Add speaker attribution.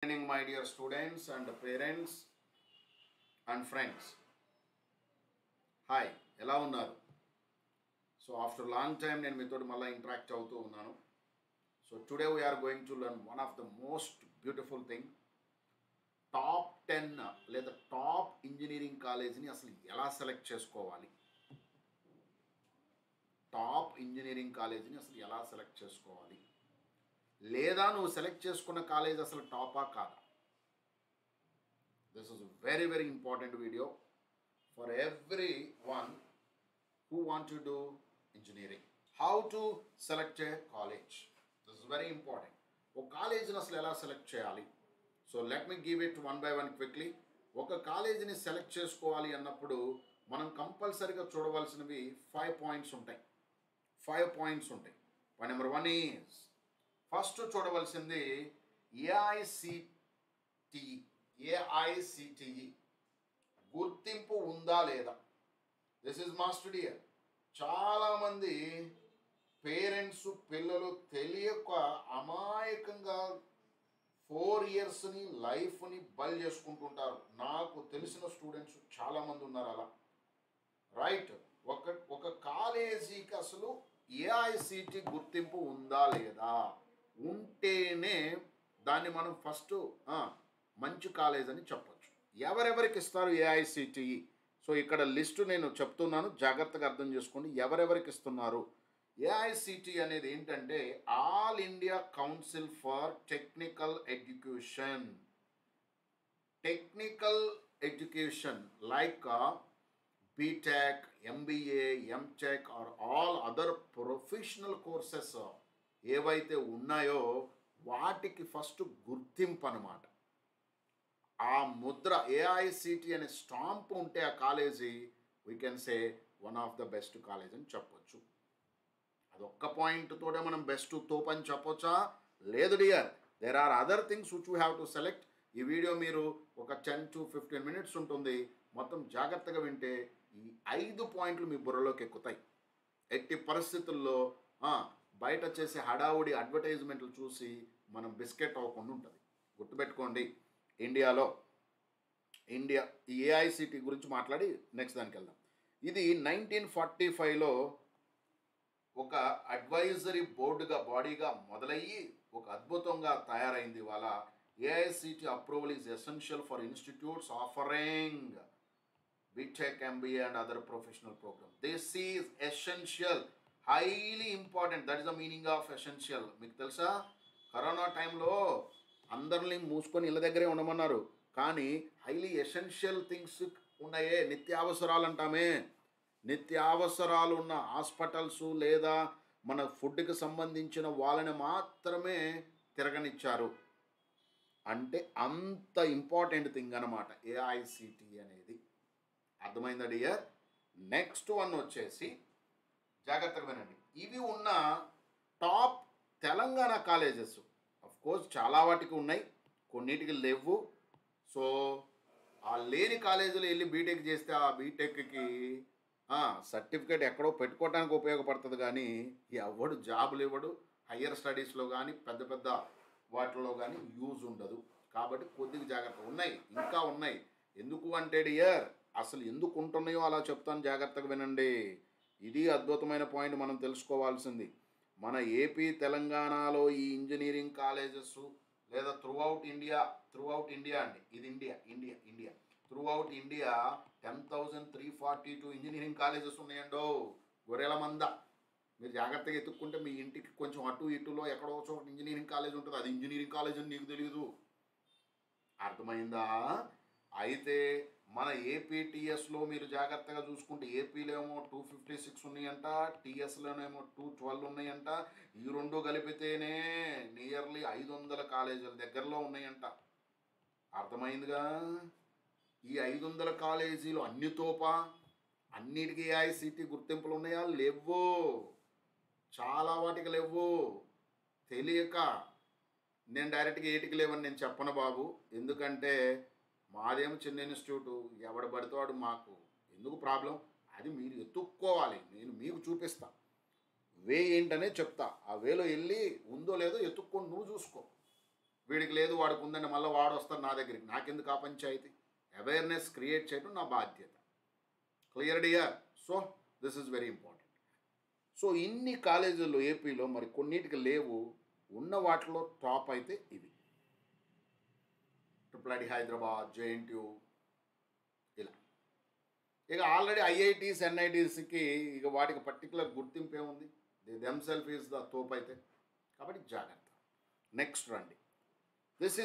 Speaker 1: Evening, my dear students and parents and friends. Hi, ఎలా ఉన్నారు? So after long time నేను మీతో మళ్ళీ ఇంటరాక్ట్ అవుతూ ఉన్నాను. So today we are going to learn one of the most beautiful thing, top 10 లేదా top engineering కాలేజీని అసలు ఎలా సెలెక్ట్ చేసుకోవాలి, టాప్ ఇంజనీరింగ్ కాలేజీని అసలు ఎలా సెలెక్ట్ చేసుకోవాలి, లేదా నువ్వు సెలెక్ట్ చేసుకున్న కాలేజ్ అసలు టాపా కాదా. This is a very very important video for everyone who want to do engineering. How to select a college. This is very important. ఒక కాలేజీని అసలు ఎలా సెలెక్ట్ చేయాలి. So let me give it one by one quickly. ఒక కాలేజీని select చేసుకోవాలి అన్నప్పుడు మనం కంపల్సరీగా చూడవలసినవి 5 పాయింట్స్ ఉంటాయి. 5 పాయింట్స్ ఉంటాయి. పాయింట్ నెంబర్ 1 ఈజ్ ఫస్ట్ చూడవలసింది ఏఐసిటిఈ గుర్తింపు ఉందా లేదా. This is must dear. చాలామంది పేరెంట్స్ పిల్లలు తెలియక అమాయకంగా 4 ఇయర్స్ని లైఫ్ని బలి చేసుకుంటుంటారు. నాకు తెలిసిన స్టూడెంట్స్ చాలామంది ఉన్నారు అలా. రైట్, ఒక కాలేజీకి అసలు ఏఐసిటి గుర్తింపు ఉందా లేదా, ఉంటేనే దాన్ని మనం ఫస్ట్ మంచి కాలేజ్ అని చెప్పచ్చు. ఎవరెవరికి ఇస్తారు ఏఐసిటిఈ? సో ఇక్కడ లిస్టు నేను చెప్తున్నాను, జాగ్రత్తగా అర్థం చేసుకోండి ఎవరెవరికి ఇస్తున్నారు. ఏఐసిటి అనేది ఏంటంటే all India council for technical education. Technical education like BTech, MBA, MTech or all other professional courses ఏవైతే ఉన్నాయో వాటికి ఫస్ట్ గుర్తింపు అన్నమాట. ఆ ముద్ర ఏఐసిటి అనే స్టాంప్ ఉంటే ఆ college we can say one of the best college అని చెప్పొచ్చు. అదొక్క పాయింట్తోనే మనం బెస్ట్ తోప్ అని చెప్పొచ్చా? లేదు dear, there are other things which you have to select. ఈ వీడియో మీరు ఒక 10 to 15 minutes ఉంటుంది. మొత్తం జాగ్రత్తగా వింటే ఈ 5 పాయింట్లు మీ బుర్రలోకి ఎక్కుతాయి. ఎట్టి పరిస్థితుల్లో బయట చేసే హడావుడి అడ్వర్టైజ్మెంట్లు చూసి మనం బిస్కెట్ అవ్వకుండా ఉంటుంది. గుర్తుపెట్టుకోండి, ఇండియా ఈ ఏఐసిటి గురించి మాట్లాడి నెక్స్ట్ దానికి వెళ్దాం. ఇది 1945లో ఒక అడ్వైజరీ బాడీగా మొదలయ్యి ఒక అద్భుతంగా తయారైంది. ఇవాళ AICT approval is essential for institutes offering BTech, MBA and other professional program. This is essential, highly important. That is the meaning of essential. మీకు తెలుసా, కరోనా టైంలో అందరినీ మూసుకొని ఇళ్ళ దగ్గరే ఉండమన్నారు, కానీ హైలీ ఎసెన్షియల్ థింగ్స్ ఉన్నాయే, నిత్యావసరాలు అంటామే, నిత్యావసరాలు ఉన్న హాస్పిటల్స్ లేదా మన ఫుడ్కి సంబంధించిన వాళ్ళని మాత్రమే తిరగనిచ్చారు. అంటే అంత ఇంపార్టెంట్ థింగ్ అన్నమాట ఏఐసిటి అనేది. అర్థమైందా డియర్? నెక్స్ట్ వన్ వచ్చేసి జాగ్రత్తగా వినండి. ఇవి ఉన్న టాప్ తెలంగాణ కాలేజెస్. కోర్స్ చాలా వాటికి ఉన్నాయి, కొన్నిటికి లేవు. సో ఆ లేని కాలేజీలో వెళ్ళి బీటెక్ చేస్తే ఆ బీటెక్కి సర్టిఫికేట్ ఎక్కడో పెట్టుకోవడానికి ఉపయోగపడుతుంది, కానీ ఎవడు జాబులు ఇవ్వడు. హయ్యర్ స్టడీస్లో కానీ పెద్ద పెద్ద వాటిలో కానీ యూజ్ ఉండదు. కాబట్టి కొద్దిగా జాగ్రత్త. ఉన్నాయి, ఇంకా ఉన్నాయి. ఎందుకు అంటే డియర్, అసలు ఎందుకు ఉంటున్నాయో అలా చెప్తాను, జాగ్రత్తగా వినండి. ఇది అద్భుతమైన పాయింట్ మనం తెలుసుకోవాల్సింది. మన ఏపీ తెలంగాణలో ఈ ఇంజనీరింగ్ కాలేజెస్ లేదా త్రూఅవుట్ ఇండియా అండి, ఇది India throughout India 10,342 engineering colleges ఉన్నాయండో. గొర్రెల మంద. మీరు జాగ్రత్తగా ఎత్తుక్కుంటే మీ ఇంటికి కొంచెం అటు ఇటులో ఎక్కడో చోట ఇంజనీరింగ్ కాలేజ్ ఉంటుంది. అది ఇంజనీరింగ్ కాలేజ్ అని నీకు తెలియదు. అర్థమైందా? అయితే మన ఏపీటీఎస్లో మీరు జాగ్రత్తగా చూసుకుంటే ఏపీలో ఏమో 256 ఉన్నాయంట, టీఎస్లోనేమో 212 ఉన్నాయంట. ఈ రెండు కలిపితేనే నియర్లీ 500 కాలేజీల దగ్గరలో ఉన్నాయంట. అర్థమైందిగా? ఈ 500 కాలేజీలు అన్ని తోపా? అన్నిటికీ ఏఐసిటి గుర్తింపులు ఉన్నాయా? లేవు. చాలా వాటికి లేవు. తెలియక నేను డైరెక్ట్గా ఏటికి లేవని నేను చెప్పను బాబు. ఎందుకంటే మాదేమో చిన్న ఇన్స్టిట్యూటు, ఎవడు పడితే మాకు ఎందుకు ప్రాబ్లం, అది మీరు ఎత్తుక్కోవాలి. నేను మీకు చూపిస్తా, వే ఏంటనే చెప్తా. ఆ వేలో వెళ్ళి ఉందో లేదో ఎత్తుక్కొని నువ్వు చూసుకో. వీడికి లేదు వాడికి ఉందండి మళ్ళీ వాడు వస్తాడు నా దగ్గరికి, నాకెందుకు ఆ పంచాయితీ? అవేర్నెస్ క్రియేట్ చేయడం నా బాధ్యత. Clear dear? So this is very important. So ఇన్ని కాలేజీల్లో ఏపీలో మరి కొన్నిటికి లేవు, ఉన్న వాటిలో టాప్ అయితే ఇవి: ట్రిపుల్ ఐడి హైదరాబాద్, జేఎన్టీయూ, ఇలా. ఇక ఆల్రెడీ ఐఐటీస్ ఎన్ఐటీస్కి ఇక వాటికి పర్టికులర్ గుర్తింపు ఏముంది? The them self is the తోపు అయితే. కాబట్టి జాగ్రత్త. నెక్స్ట్ రండి. This is